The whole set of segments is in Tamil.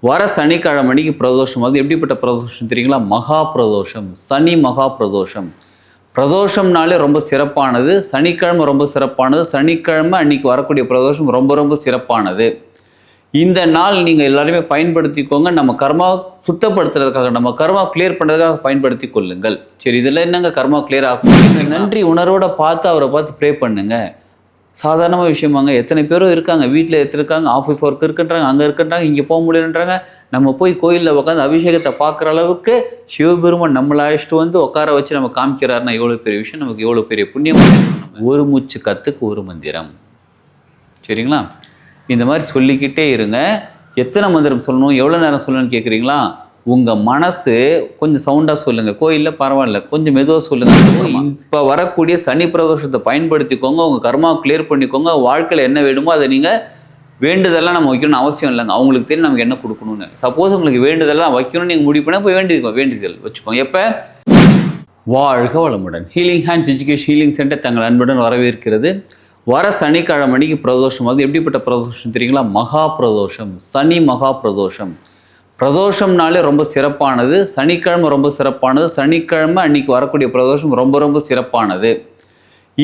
வர சனிக்கிழமை அன்னைக்கு பிரதோஷம். அது எப்படிப்பட்ட பிரதோஷம் தெரியுங்களா? மகா பிரதோஷம், சனி மகா பிரதோஷம். பிரதோஷம்னாலே ரொம்ப சிறப்பானது. சனிக்கிழமை ரொம்ப சிறப்பானது. சனிக்கிழமை அன்னைக்கு வரக்கூடிய பிரதோஷம் ரொம்ப ரொம்ப சிறப்பானது. இந்த நாள் நீங்கள் எல்லாருமே பயன்படுத்திக்கோங்க. நம்ம கர்மா சுத்தப்படுத்துறதுக்காக, நம்ம கர்மா கிளியர் பண்ணுறதுக்காக பயன்படுத்தி கொள்ளுங்கள். சரி, இதில் என்னங்க கர்மா கிளியர் ஆகும்? நன்றி உணர்வோட பார்த்து அவரை பார்த்து ப்ரே பண்ணுங்க. சாதாரணமாக விஷயமாங்க. எத்தனை பேரும் இருக்காங்க, வீட்டில் இருக்காங்க, ஆஃபீஸ் ஒர்க் இருக்குன்றாங்க, அங்கே இருக்குன்றாங்க, இங்கே போக முடியலன்றாங்க. நம்ம போய் கோயிலில் உட்காந்து அபிஷேகத்தை பார்க்குற அளவுக்கு சிவபெருமான் நம்மளை அழைச்சிட்டு வந்து உட்கார வச்சு நம்ம காமிக்கிறாருன்னா எவ்வளோ பெரிய விஷயம், நமக்கு எவ்வளோ பெரிய புண்ணியம். ஒரு மூச்சு கத்துக்கு ஒரு மந்திரம். சரிங்களா? இந்த மாதிரி சொல்லிக்கிட்டே இருங்க. எத்தனை மந்திரம் சொல்லணும், எவ்வளோ நேரம் சொல்லணும்னு கேட்குறீங்களா? உங்கள் மனசு கொஞ்சம் சவுண்டாக சொல்லுங்கள். கோயிலில் பரவாயில்ல, கொஞ்சம் மெதுவாக சொல்லுங்கள். இப்போ வரக்கூடிய சனி பிரதோஷத்தை பயன்படுத்திக்கோங்க. உங்கள் கர்மாவை கிளியர் பண்ணிக்கோங்க. வாழ்க்கையில் என்ன வேணுமோ அதை நீங்கள் வேண்டுதெல்லாம் நம்ம வைக்கணும்னு அவசியம் இல்லைங்க. அவங்களுக்கு தெரியும் நமக்கு என்ன கொடுக்கணும்னு. சப்போஸ் உங்களுக்கு வேண்டுதெல்லாம் வைக்கணும்னு நீங்கள் முடிவு பண்ணால் போய் வேண்டுதல் வச்சுக்கோங்க. எப்போ? வாழ்க வளமுடன். Healing hands education healing centre தங்கள் அன்புடன் வரவேற்கிறது. வர சனிக்கிழமை அன்னைக்கு பிரதோஷம். அது எப்படிப்பட்ட பிரதோஷம் தெரியுங்களா? மகா பிரதோஷம், சனி மகா பிரதோஷம். பிரதோஷம்னாலே ரொம்ப சிறப்பானது. சனிக்கிழமை ரொம்ப சிறப்பானது. சனிக்கிழமை அன்னைக்கு வரக்கூடிய பிரதோஷம் ரொம்ப ரொம்ப சிறப்பானது.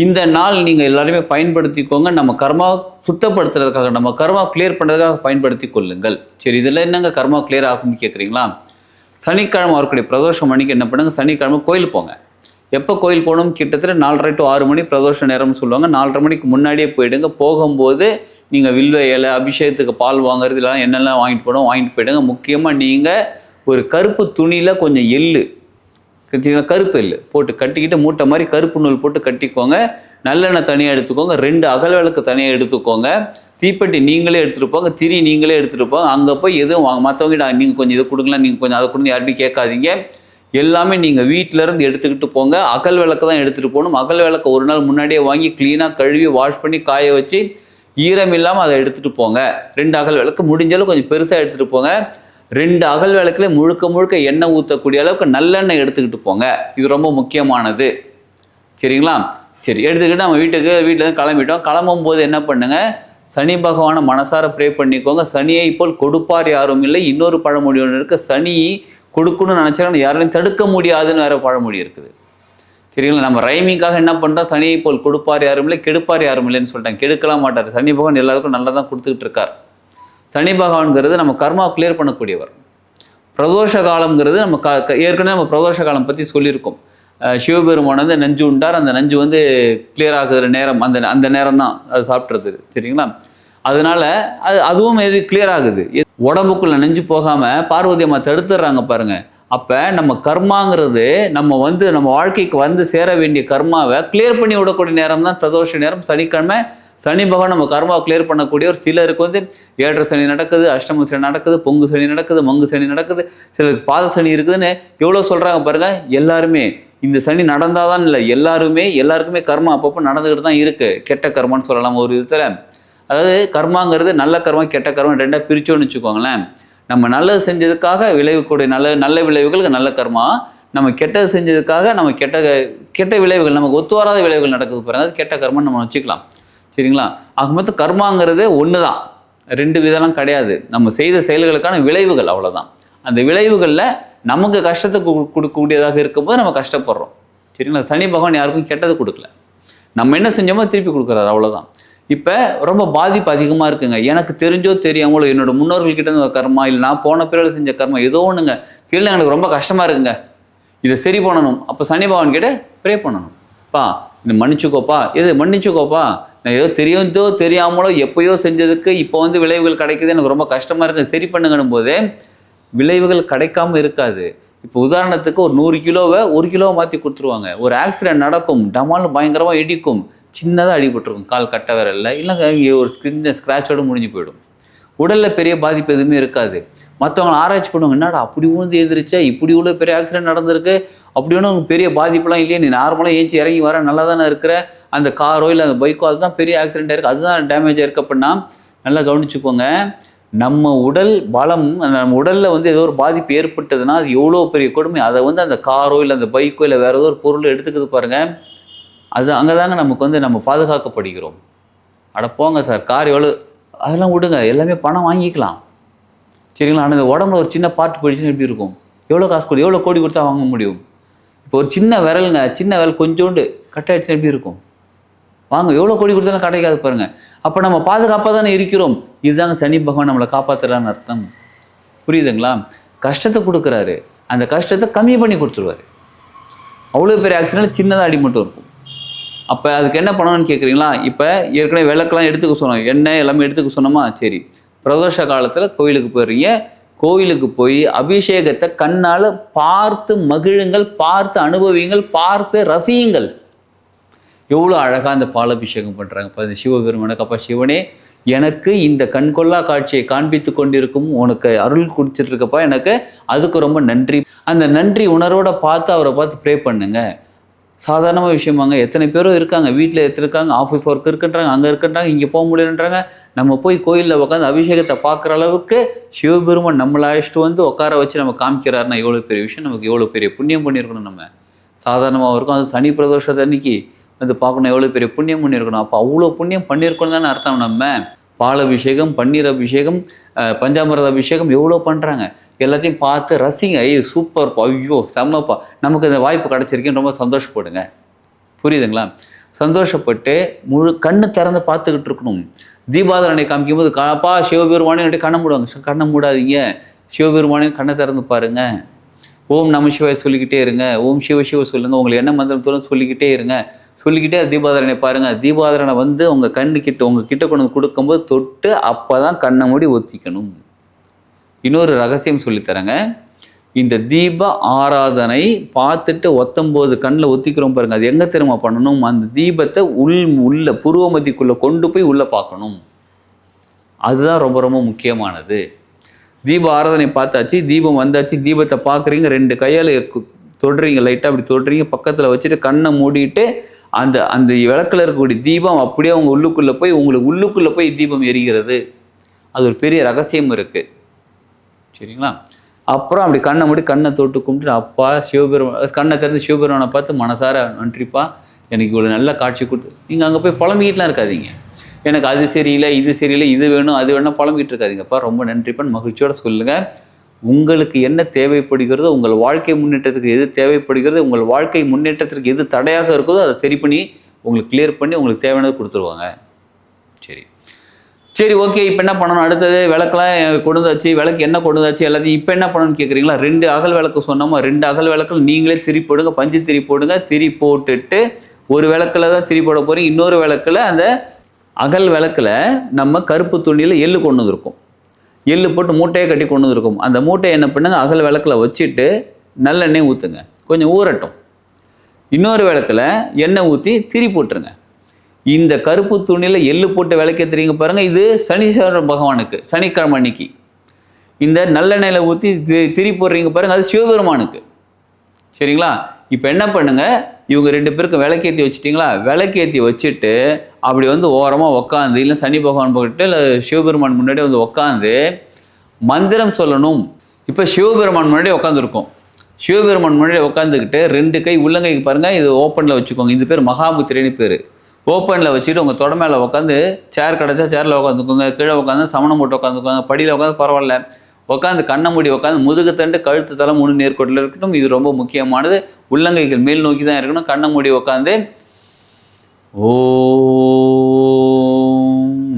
இந்த நாள் நீங்கள் எல்லாருமே பயன்படுத்திக்கோங்க. நம்ம கர்மா சுத்தப்படுத்துறதுக்காக, நம்ம கர்மா கிளியர் பண்ணுறதுக்காக பயன்படுத்தி கொள்ளுங்கள். சரி, இதில் என்னங்க கர்மா கிளியர் ஆகும்னு கேட்குறீங்களா? சனிக்கிழமை வரக்கூடிய பிரதோஷம் அன்னைக்கு என்ன பண்ணுங்க, சனிக்கிழமை கோயில் போங்க. எப்போ கோயில் போகணும்? கிட்டத்தட்ட 4:30 to 6 மணி பிரதோஷ நேரம்னு சொல்லுவாங்க. 4:30 மணிக்கு முன்னாடியே போயிடுங்க. போகும்போது நீங்கள் வில்வ இலை, அபிஷேகத்துக்கு பால் வாங்குறது இல்லைனா என்னெல்லாம் வாங்கிட்டு போயிடுங்க. முக்கியமாக நீங்கள் ஒரு கருப்பு துணியில் கொஞ்சம் எள்ளு, கருப்பு எள்ளு போட்டு கட்டிக்கிட்டு மூட்டை மாதிரி கருப்பு நூல் போட்டு கட்டிக்கோங்க. நல்லெண்ணெய் தனியாக எடுத்துக்கோங்க. 2 அகல் விளக்கு தனியாக எடுத்துக்கோங்க. தீப்பெட்டி நீங்களே எடுத்துகிட்டு போங்க. திரி நீங்களே எடுத்துகிட்டு போங்க. அங்கே போய் எதுவும் வாங்க, மற்றவங்க நீங்கள் கொஞ்சம் இதை கொடுங்களா, நீங்கள் கொஞ்சம் அதை கொடுங்க, யார்ட்டையும் கேட்காதீங்க. எல்லாமே நீங்கள் வீட்டிலேருந்து எடுத்துக்கிட்டு போங்க. அகல் விளக்கு தான் எடுத்துகிட்டு போகணும். அகல் விளக்கு ஒரு நாள் முன்னாடியே வாங்கி க்ளீனாக கழுவி வாஷ் பண்ணி காய வச்சு ஈரம் இல்லாமல் அதை எடுத்துகிட்டு போங்க. 2 அகல் விளக்கு முடிஞ்சாலும் கொஞ்சம் பெருசாக எடுத்துகிட்டு போங்க. 2 அகல் விளக்குல முழுக்க எண்ணெய் ஊற்றக்கூடிய அளவுக்கு நல்லெண்ணெய் எடுத்துக்கிட்டு போங்க. இது ரொம்ப முக்கியமானது. சரிங்களா? சரி, எடுத்துக்கிட்டு நம்ம வீட்டிலேருந்து கிளம்பிட்டோம். கிளம்பும் போது என்ன பண்ணுங்க, சனி பகவானை மனசார ப்ரே பண்ணிக்கோங்க. சனியை போல் கொடுப்பார் யாரும் இல்லை. இன்னொரு பழமொழி ஒன்று இருக்குது, சனி கொடுக்கணும்னு நினச்சாலும் யாராலையும் தடுக்க முடியாதுன்னு வேறு பழமொழி இருக்குது. சரிங்களா? நம்ம ரைமிங்காக என்ன பண்ணுறோம், சனியை போல் கொடுப்பார் யாரும் இல்லை, கெடுப்பார் யாரும் இல்லைன்னு சொல்லிட்டாங்க. கெடுக்கலாம் மாட்டார். சனி பகவான் எல்லாருக்கும் நல்லா தான் கொடுத்துக்கிட்டு இருக்கார். சனி பகவான்கிறது நம்ம கர்மா கிளியர் பண்ணக்கூடியவர். பிரதோஷ காலம்ங்கிறது நம்ம ஏற்கனவே நம்ம பிரதோஷ காலம் பற்றி சொல்லியிருக்கோம். சிவபெருமான் வந்து நஞ்சு உண்டார். அந்த நஞ்சு வந்து கிளியர் ஆகுற நேரம் அந்த நேரம் தான் அது சாப்பிட்றது. சரிங்களா? அதனால அதுவும் எது கிளியர் ஆகுது. உடம்புக்குள்ள நெஞ்சு போகாமல் பார்வதி அம்மா தடுத்துடுறாங்க பாருங்க. அப்போ நம்ம கர்மாங்கிறது நம்ம வாழ்க்கைக்கு வந்து சேர வேண்டிய கர்மாவை கிளியர் பண்ணி விடக்கூடிய நேரம் தான் பிரதோஷ நேரம். சனிக்கிழமை சனி பகவான் நம்ம கர்மாவை கிளியர் பண்ணக்கூடிய ஒரு சிலருக்கு வந்து 7 சனி நடக்குது, அஷ்டம சனி நடக்குது, பொங்கு சனி நடக்குது, மங்கு சனி நடக்குது, சிலருக்கு பாத சனி இருக்குதுன்னு எவ்வளோ சொல்கிறாங்க பாருங்கள். எல்லாருமே இந்த சனி நடந்தாதான் இல்லை, எல்லாருக்குமே கர்மா அப்பப்போ நடந்துக்கிட்டு தான் இருக்குது. கெட்ட கர்மான்னு சொல்லலாம் ஒரு விதத்தில். அதாவது கர்மாங்கிறது நல்ல கர்மா கெட்ட கர்மா 2ஆக பிரிச்சோன்னு வச்சுக்கோங்களேன். நம்ம நல்லது செஞ்சதுக்காக விளைவுக்கூடிய நல்ல விளைவுகளுக்கு நல்ல கர்மா, நம்ம கெட்டது செஞ்சதுக்காக நம்ம கெட்ட விளைவுகள், நமக்கு ஒத்து வராத விளைவுகள் நடக்குது பாருங்க, அது கெட்ட கர்மான்னு நம்ம வச்சுக்கலாம். சரிங்களா? ஆக மொத்தம் கர்மாங்கிறது ஒன்று தான், 2 விதம்லாம் கிடையாது. நம்ம செய்த செயல்களுக்கான விளைவுகள், அவ்வளோதான். அந்த விளைவுகளில் நமக்கு கஷ்டத்தை கொடுக்கக்கூடியதாக இருக்கும்போது நம்ம கஷ்டப்படுறோம். சரிங்களா? சனி பகவான் யாருக்கும் கெட்டது கொடுக்கல, நம்ம என்ன செஞ்சோமோ திருப்பி கொடுக்குறாரு, அவ்வளோதான். இப்போ ரொம்ப பாதிப்பு அதிகமாக இருக்குங்க. எனக்கு தெரிஞ்சோ தெரியாமலோ என்னோட முன்னோர்கள்கிட்ட இருந்து கர்மா, இல்லை நான் போன பிறகு செஞ்ச கர்மா, ஏதோ ஒன்றுங்க தெரியல, எனக்கு ரொம்ப கஷ்டமாக இருக்குங்க, இதை சரி பண்ணணும். அப்போ சனி பகவான் கிட்ட ப்ரே பண்ணணும். பா இந்த மன்னிச்சுக்கோப்பா, நான் ஏதோ தெரியாமலோ எப்போயோ செஞ்சதுக்கு இப்போ வந்து விளைவுகள் கிடைக்குது, எனக்கு ரொம்ப கஷ்டமாக இருக்குது, சரி பண்ணுங்கன்னும் போது விளைவுகள் கிடைக்காம இருக்காது. இப்போ உதாரணத்துக்கு ஒரு 100 கிலோவை 1 கிலோவை மாற்றி கொடுத்துருவாங்க. ஒரு ஆக்சிடென்ட் நடக்கும், டமால்னு பயங்கரமாக இடிக்கும், சின்னதாக அடிபட்டுருக்கும் கால் கட்ட விரலில், இல்லைங்க இங்கே ஒரு ஸ்க்ராட்சோடு முடிஞ்சு போயிடும். உடலில் பெரிய பாதிப்பு எதுவுமே இருக்காது. மற்றவங்க ஆராய்ச்சி பண்ணுவாங்க, என்னடா அப்படி ஊந்து எழுந்திரிச்சா, இப்படி உள்ள பெரிய ஆக்சிடென்ட் நடந்திருக்கு, அப்படி ஒன்றும் பெரிய பாதிப்புலாம் இல்லையே, நீ நார்மலாக ஏஞ்சி இறங்கி வர நல்லா தானே இருக்கிற, அந்த காரோ இல்லை அந்த பைக்கோ அதுதான் பெரிய ஆக்சிடென்ட் இருக்குது, அதுதான் டேமேஜ் இருக்குது அப்படின்னா நல்லா கவனிச்சுக்கோங்க. நம்ம உடல் பலம், நம்ம உடலில் வந்து ஏதோ ஒரு பாதிப்பு ஏற்பட்டதுன்னா அது எவ்வளோ பெரிய கொடுமை. அதை வந்து அந்த காரோ இல்லை அந்த பைக்கோ இல்லை வேறு ஏதோ ஒரு பொருள் எடுத்துக்குது பாருங்கள், அது அங்கே தாங்க நமக்கு வந்து நம்ம பாதுகாக்கப்படுகிறோம். அட போங்க சார், கார் எவ்வளோ, அதெல்லாம் விடுங்க, எல்லாமே பணம் வாங்கிக்கலாம். சரிங்களா? ஆனால் இந்த உடம்புல ஒரு சின்ன பார்ட் போயிடுச்சுன்னா எப்படி இருக்கும்? எவ்வளோ காசு கொடு, எவ்வளோ கோடி கொடுத்தா வாங்க முடியும்? இப்போ ஒரு சின்ன விரலுங்க, சின்ன விரல் கொஞ்சோண்டு கட் ஆகிடுச்சுன்னா எப்படி இருக்கும்? வாங்க, எவ்வளோ கோடி கொடுத்தாலும் கிடைக்காது பாருங்க. அப்போ நம்ம பாதுகாப்பாக தானே இருக்கிறோம். இதுதாங்க சனி பகவான் நம்மளை காப்பாற்றுறான்னு அர்த்தம். புரியுதுங்களா? கஷ்டத்தை கொடுக்குறாரு, அந்த கஷ்டத்தை கம்மி பண்ணி கொடுத்துருவாரு. அவ்வளோ பெரிய ஆக்சிடென்ட் சின்னதாக அடி மட்டும் இருக்கும். அப்போ அதுக்கு என்ன பண்ணணும்னு கேட்குறீங்களா? இப்போ ஏற்கனவே விளக்கெல்லாம் எடுத்துக்க சொன்னோம், எண்ணெய் எல்லாமே எடுத்துக்க சொன்னோமா? சரி, பிரதோஷ காலத்தில் கோயிலுக்கு போயிடுறீங்க. கோயிலுக்கு போய் அபிஷேகத்தை கண்ணால் பார்த்து மகிழுங்கள், பார்த்து அனுபவியுங்கள், பார்த்து ரசியுங்கள். எவ்வளோ அழகாக அந்த பாலாபிஷேகம் பண்ணுறாங்க. இப்போ இந்த சிவபெருமானுக்கு, அப்பா சிவனே எனக்கு இந்த கண்கொள்ளா காட்சியை காண்பித்து கொண்டிருக்கும் உனக்கு அருள் குடிச்சிட்டு இருக்கப்பா, எனக்கு அதுக்கு ரொம்ப நன்றி. அந்த நன்றி உணர்வோட பார்த்து அவரை பார்த்து ப்ரே பண்ணுங்க. சாதாரணமாக விஷயமாங்க. எத்தனை பேரும் இருக்காங்க, வீட்டில் இருக்காங்க, ஆஃபீஸ் ஒர்க் இருக்குன்றாங்க, அங்கே இருக்குன்றாங்க, இங்கே போக முடியலன்றாங்க. நம்ம போய் கோயிலில் உட்காந்து அபிஷேகத்தை பார்க்குற அளவுக்கு சிவபெருமான் நம்மளை அழைச்சிட்டு வந்து உட்கார வச்சு நம்ம காமிக்கிறாருன்னா எவ்வளோ பெரிய விஷயம், நமக்கு எவ்வளோ பெரிய புண்ணியம் பண்ணியிருக்கணும். நம்ம சாதாரணமாக இருக்கும், அது சனி பிரதோஷத்தை அன்னைக்கு வந்து பார்க்கணும், எவ்வளோ பெரிய புண்ணியம் பண்ணியிருக்கணும். அப்போ அவ்வளோ புண்ணியம் பண்ணியிருக்கணும் தானே அர்த்தம். நம்ம பால் அபிஷேகம், பன்னீர் அபிஷேகம், பஞ்சாமிரத அபிஷேகம் எவ்வளோ பண்ணுறாங்க. எல்லாத்தையும் பார்த்து ரசிங்க. ஐயோ சூப்பர்ப்பா, ஐயோ செம்மப்பா, நமக்கு இந்த வாய்ப்பு கிடச்சிருக்கேன்னு ரொம்ப சந்தோஷப்படுங்க. புரியுதுங்களா? சந்தோஷப்பட்டு முழு கண்ணு திறந்து பார்த்துக்கிட்டு இருக்கணும். தீபாராதனை காமிக்கும் போது காப்பா சிவபெருமானே கண்ணை மூடுவாங்க. கண்ணை மூடாதீங்க, சிவபெருமானையும் கண்ணை திறந்து பாருங்க. ஓம் நம சிவாய சொல்லிக்கிட்டே இருங்க, ஓம் சிவ சிவ சொல்லுங்க, உங்களுக்கு என்ன மந்திரம் தோணும் சொல்லிக்கிட்டே இருங்க. சொல்லிக்கிட்டே தீபாராதனை பாருங்கள். தீபாராதனை வந்து உங்கள் கண்ணுக்கிட்ட உங்ககிட்ட கொண்டு வந்து கொடுக்கும்போது தொட்டு அப்போ தான் கண்ணை மூடி ஒத்திக்கணும். இன்னொரு ரகசியம் சொல்லித்தரேங்க. இந்த தீப ஆராதனை பார்த்துட்டு 19 கண்ணில் ஒத்திக்கிறோம் பாருங்கள், அது எங்கே திரும்ப பண்ணணும்? அந்த தீபத்தை உள்ள புருவமதிக்குள்ளே கொண்டு போய் உள்ளே பார்க்கணும். அதுதான் ரொம்ப ரொம்ப முக்கியமானது. தீப ஆராதனை பார்த்தாச்சு, தீபம் வந்தாச்சு, தீபத்தை பார்க்குறீங்க, 2 கையால் தொடுறீங்க, லைட்டாக அப்படி தொடுறீங்க, பக்கத்தில் வச்சுட்டு கண்ணை மூடிட்டு அந்த அந்த விளக்கில் இருக்கக்கூடிய தீபம் அப்படியே அவங்க உள்ளுக்குள்ளே போய் உங்களுக்கு உள்ளுக்குள்ளே போய் தீபம் எரிகிறது. அது ஒரு பெரிய ரகசியம் இருக்குது. சரிங்களா? அப்புறம் அப்படி கண்ணை மூடி கண்ணை தொட்டு கும்பிட்டு அப்பா சிவபெருமான், கண்ணை திறந்து சிவபெருமானை பார்த்து மனசார நன்றிப்பா, எனக்கு இவ்வளோ நல்ல காட்சி கொடுத்து. நீங்கள் அங்கே போய் புலம்பிக்கிட்டுலாம் இருக்காதீங்க, எனக்கு அது சரியில்லை, இது சரியில்லை, இது வேணும், அது வேணும், புலம்பிக்கிட்டு இருக்காதீங்கப்பா. ரொம்ப நன்றிப்பான்னு மகிழ்ச்சியோடு சொல்லுங்கள். உங்களுக்கு என்ன தேவைப்படுகிறதோ, உங்கள் வாழ்க்கை முன்னேற்றத்துக்கு எது தேவைப்படுகிறதோ, உங்கள் வாழ்க்கை முன்னேற்றத்திற்கு எது தடையாக இருக்குதோ அதை சரி பண்ணி உங்களுக்கு கிளியர் பண்ணி உங்களுக்கு தேவையானது கொடுத்துருவாங்க. சரி ஓகே. இப்போ என்ன பண்ணணும்? அடுத்தது விளக்கெல்லாம் கொண்டு வச்சு, விளக்கு என்ன கொண்டு வச்சு எல்லாத்தையும் இப்போ என்ன பண்ணணும்னு கேட்குறீங்களா? 2 அகல் விளக்கு சொன்னோமா, 2 அகல் விளக்கில் நீங்களே திரி போடுங்க, பஞ்சு திரி போடுங்க. திரி போட்டுட்டு ஒரு விளக்கில் தான் திரி போட போகிறீங்க. இன்னொரு விளக்கில் அந்த அகல் விளக்கில் நம்ம கருப்பு துணியில் எள்ளு கொண்டு வந்திருக்கோம். எள்ளு போட்டு மூட்டையை கட்டி கொண்டு வந்திருக்கோம். அந்த மூட்டையை என்ன பண்ணுங்க, அகல் விளக்கில் வச்சுட்டு நல்லெண்ணெய் ஊற்றுங்க, கொஞ்சம் ஊறட்டும். இன்னொரு விளக்கில் எண்ணெய் ஊற்றி திரி போட்டுருங்க. இந்த கருப்பு துணியில் எள்ளு போட்டு விளக்கேற்றுறீங்க பாருங்கள், இது சனீஸ்வர பகவானுக்கு, சனிக்கிழமை அன்னைக்கு. இந்த நல்லெண்ணெயில் ஊற்றி திரி போடுறீங்க பாருங்கள், அது சிவபெருமானுக்கு. சரிங்களா? இப்போ என்ன பண்ணுங்கள், இவங்க 2 பேருக்கும் விளக்கேற்றி வச்சுட்டிங்களா? விளக்கேற்றி வச்சுட்டு அப்படி வந்து ஓரமாக உட்காந்து, இல்லை சனி பகவான் போட்டு இல்லை சிவபெருமான் முன்னாடி வந்து உட்காந்து மந்திரம் சொல்லணும். இப்போ சிவபெருமான் முன்னாடி உட்காந்துருக்கோம். சிவபெருமான் முன்னாடி உட்காந்துக்கிட்டு 2 கை உள்ளங்கைக்கு பாருங்கள், இது ஓப்பனில் வச்சுக்கோங்க. இது பேர் மகாமுத்திரைன்னு பேர். ஓப்பனில் வச்சுட்டு உங்கள் தொட மேலே உட்காந்து, சேர் கிடச்சா சேரில் உட்காந்துக்கோங்க, கீழே உட்காந்து சமணம் போட்டு உட்காந்துக்கோங்க, படியில் உட்காந்து பரவாயில்ல, உட்காந்து கண்ணை மூடி உட்காந்து முதுகு தண்டு கழுத்து தலை 3 நேர்கோட்டில் இருக்கட்டும். இது ரொம்ப முக்கியமானது. உள்ளங்கைகள் மேல் நோக்கி தான் இருக்கணும். கண்ணை மூடி உட்காந்து ஓம்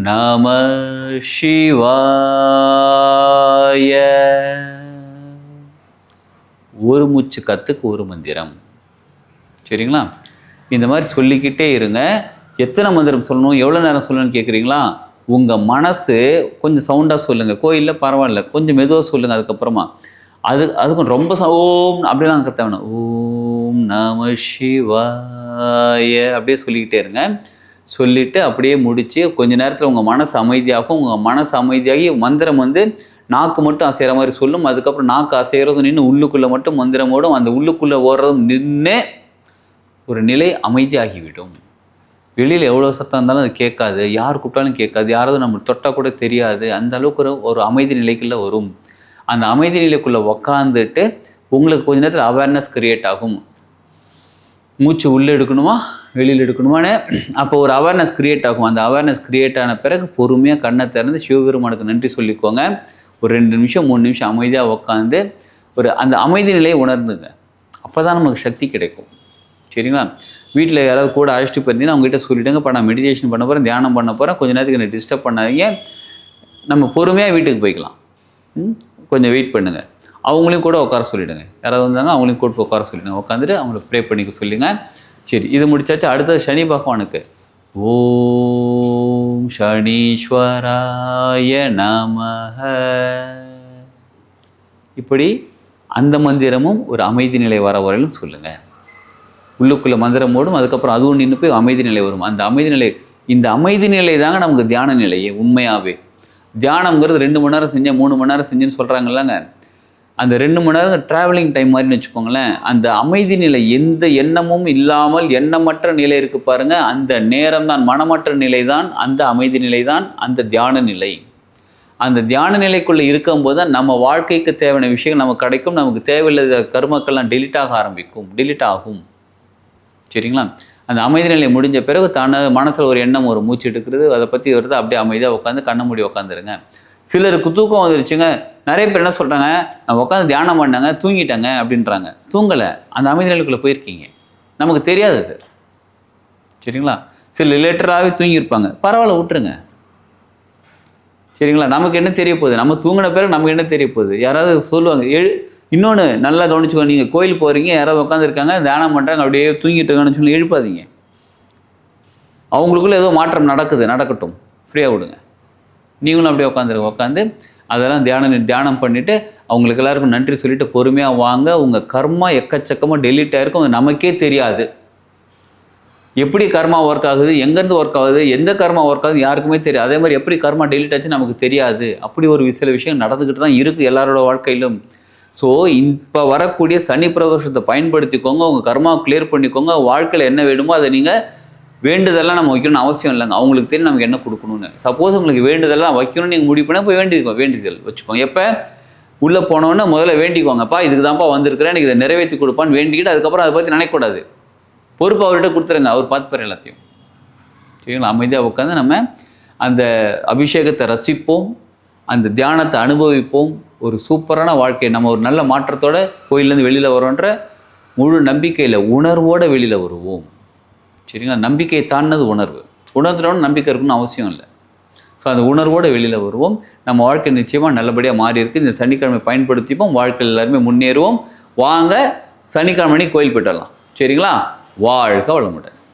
நம சிவாய, ஒரு மூச்சு கத்துக்கு ஒரு மந்திரம். சரிங்களா? இந்த மாதிரி சொல்லிக்கிட்டே இருங்க. எத்தனை மந்திரம் சொல்லணும், எவ்வளோ நேரம் சொல்லணும்னு கேட்குறீங்களா? உங்கள் மனசு கொஞ்சம் சவுண்டாக சொல்லுங்கள். கோயிலில் பரவாயில்ல, கொஞ்சம் மெதுவாக சொல்லுங்கள். அதுக்கப்புறமா அதுக்கும் ரொம்ப ஓம் அப்படிலாம் கத்தவணும். ஓம் நம சிவாய அப்படியே சொல்லிக்கிட்டே இருங்க. சொல்லிவிட்டு அப்படியே முடித்து கொஞ்சம் நேரத்தில் உங்கள் மனசு அமைதியாகும். உங்கள் மனசு அமைதியாகி மந்திரம் வந்து நாக்கு மட்டும் அசைகிற மாதிரி சொல்லும். அதுக்கப்புறம் நாக்கு அசைகிறதும் நின்று உள்ளுக்குள்ளே மட்டும் மந்திரம் ஓடும். அந்த உள்ளுக்குள்ளே ஓடுறதும் நின்று ஒரு நிலை அமைதியாகிவிடும். வெளியில் எவ்வளோ சத்தம் இருந்தாலும் அது கேட்காது, யார் கூப்பிட்டாலும் கேட்காது, யாராவது நம்ம தொட்டால் கூட தெரியாது. அந்த அளவுக்கு ஒரு அமைதி நிலைக்குள்ளே வரும். அந்த அமைதி நிலைக்குள்ளே உக்காந்துட்டு உங்களுக்கு கொஞ்ச நேரத்தில் அவேர்னஸ் கிரியேட் ஆகும். மூச்சு உள்ளே எடுக்கணுமா வெளியில் எடுக்கணுமான்னு அப்போ ஒரு அவேர்னஸ் கிரியேட் ஆகும். அந்த அவேர்னஸ் கிரியேட் ஆன பிறகு பொறுமையாக கண்ணை திறந்து சிவபெருமானுக்கு நன்றி சொல்லிக்கோங்க. ஒரு 2 நிமிஷம் 3 நிமிஷம் அமைதியாக உட்காந்து அந்த அமைதி நிலையை உணர்ந்துங்க. அப்போ தான் நமக்கு சக்தி கிடைக்கும். சரிங்களா? வீட்டில் யாராவது கூட அழைச்சிட்டு போயிருந்தீங்கன்னா அவங்ககிட்ட சொல்லிவிடுங்க, நான் மெடிடேஷன் பண்ண போகிறேன், தியானம் பண்ண போகிறேன், கொஞ்சம் நேரத்துக்கு என்னை டிஸ்டர்ப் பண்ணாதீங்க, நம்ம பொறுமையாக வீட்டுக்கு போய்க்கலாம், கொஞ்சம் வெயிட் பண்ணுங்கள். அவங்களையும் கூட உட்கார சொல்லிவிடுங்க. யாராவது வந்தாங்க அவங்களையும் கூப்பிட்டு உட்கார சொல்லிவிடுங்க. உட்காந்துட்டு அவங்கள ப்ரே பண்ணிக்க சொல்லுங்கள். சரி, இது முடிச்சாச்சு. அடுத்தது சனி பகவானுக்கு ஓம் சனீஸ்வராய நமஹ. இப்படி அந்த மந்திரமும் ஒரு அமைதி நிலை வர வரையிலும் சொல்லுங்கள். உள்ளுக்குள்ளே மந்திரம் ஓடும், அதுக்கப்புறம் அதுவும் நின்று போய் அமைதி நிலை வரும். அந்த அமைதி நிலை, இந்த அமைதி நிலை தாங்க நமக்கு தியான நிலையே. உண்மையாகவே தியானங்கிறது 2 மணி நேரம் செஞ்சேன் 3 மணி நேரம் செஞ்சேன்னு சொல்கிறாங்கல்லங்க, அந்த 2 மணி நேரம் ட்ராவலிங் டைம் மாதிரின்னு வச்சுக்கோங்களேன். அந்த அமைதி நிலை, எந்த எண்ணமும் இல்லாமல் எண்ணமற்ற நிலை இருக்குது பாருங்கள், அந்த நேரம் தான், மனமற்ற நிலை தான் அந்த அமைதி நிலை தான் அந்த தியான நிலை. அந்த தியான நிலைக்குள்ளே இருக்கும்போது தான் நம்ம வாழ்க்கைக்கு தேவையான விஷயங்கள் நமக்கு கிடைக்கும். நமக்கு தேவையில்லாத கர்மக்கள்லாம் டெலிட் ஆகும். சரிங்களா? அந்த அமைதி நிலை முடிஞ்ச பிறகு மனசில் ஒரு எண்ணம் ஒரு மூச்சு எடுக்கிறது, அதை பற்றி வருது, அப்படியே அமைதியாக உட்காந்து கண்ணை மூடி உட்காந்துருங்க. சிலருக்கு தூக்கம் வந்துருச்சுங்க. நிறைய பேர் என்ன சொல்கிறாங்க, நான் உட்காந்து தியானம் பண்ணாங்க தூங்கிட்டாங்க அப்படின்றாங்க. தூங்கலை, அந்த அமைதி நிலைக்குள்ளே போயிருக்கீங்க, நமக்கு தெரியாது அது. சரிங்களா? சில ரிலேட்டடாகவே தூங்கியிருப்பாங்க, பரவாயில்ல விட்டுருங்க. சரிங்களா? நமக்கு என்ன தெரிய போகுது? நம்ம தூங்கின பிறகு நமக்கு என்ன தெரிய போகுது? யாராவது சொல்லுவாங்க. இன்னொன்று நல்லா கவனிச்சுக்கோ, நீங்கள் கோயில் போகிறீங்க, யாராவது உட்காந்துருக்காங்க தியானம் பண்ணுறாங்க, அப்படியே தூங்கிட்டு இருக்காங்கன்னு சொல்லி எழுப்பாதீங்க. அவங்களுக்குள்ள ஏதோ மாற்றம் நடக்கட்டும், ஃப்ரீயாக விடுங்க. நீங்களும் அப்படியே உட்காந்து அதெல்லாம் தியானம் பண்ணிவிட்டு அவங்களுக்கு எல்லாருக்கும் நன்றி சொல்லிவிட்டு பொறுமையாக வாங்க. உங்கள் கர்மா எக்கச்சக்கமாக டெலீட் ஆகிருக்கும், அது நமக்கே தெரியாது. எப்படி கர்மா ஒர்க் ஆகுது, எங்கேருந்து ஒர்க் ஆகுது, எந்த கர்மா ஒர்க் ஆகுது யாருக்குமே தெரியாது. அதே மாதிரி எப்படி கர்மா டெலீட் ஆச்சு நமக்கு தெரியாது. அப்படி ஒரு சில விஷயம் நடந்துக்கிட்டு தான் இருக்குது எல்லாரோட வாழ்க்கையிலும். ஸோ இப்போ வரக்கூடிய சனி பிரதோஷத்தை பயன்படுத்திக்கோங்க, உங்கள் கர்மாவை கிளியர் பண்ணிக்கோங்க. வாழ்க்கையில் என்ன வேணுமோ அதை நீங்கள் வேண்டுதெல்லாம் நம்ம வைக்கணும்னு அவசியம் இல்லைங்க. அவங்களுக்கு தெரியும் நமக்கு என்ன கொடுக்கணும்னு. சப்போஸ் உங்களுக்கு வேண்டுதெல்லாம் வைக்கணும்னு நீங்கள் முடிவு பண்ணால் போய் வேண்டுதல் வச்சுக்கோங்க. எப்போ உள்ளே போனோன்னே முதல்ல வேண்டிக்கோங்கப்பா, இதுக்கு தான்ப்பா வந்திருக்கிறேன், எனக்கு இதை நிறைவேற்றி கொடுப்பான்னு வேண்டிக்கிட்டு அதுக்கப்புறம் அதை பற்றி நினைக்கக்கூடாது. பொறுப்பு அவர்கிட்ட கொடுத்துருங்க, அவர் பார்த்துப்பார் எல்லாத்தையும். சரிங்களா? அமைதியாக உட்காந்து நம்ம அந்த அபிஷேகத்தை ரசிப்போம், அந்த தியானத்தை அனுபவிப்போம். ஒரு சூப்பரான வாழ்க்கை, நம்ம ஒரு நல்ல மாற்றத்தோட கோயிலேருந்து வெளியில் வரோன்ற முழு நம்பிக்கையில் உணர்வோடு வெளியில் வருவோம். சரிங்களா? நம்பிக்கையை தாண்டினது உணர்ந்துட்டோன்னு நம்பிக்கை இருக்குன்னு அவசியம் இல்லை. ஸோ அந்த உணர்வோடு வெளியில் வருவோம். நம்ம வாழ்க்கை நிச்சயமாக நல்லபடியாக மாறி இருக்குது. இந்த சனிக்கிழமை பயன்படுத்திப்போம், வாழ்க்கையில் எல்லாருமே முன்னேறுவோம். வாங்க சனிக்கிழமை கோயில் போய்ட்டு வரலாம். சரிங்களா? வாழ்க வளமுடன்.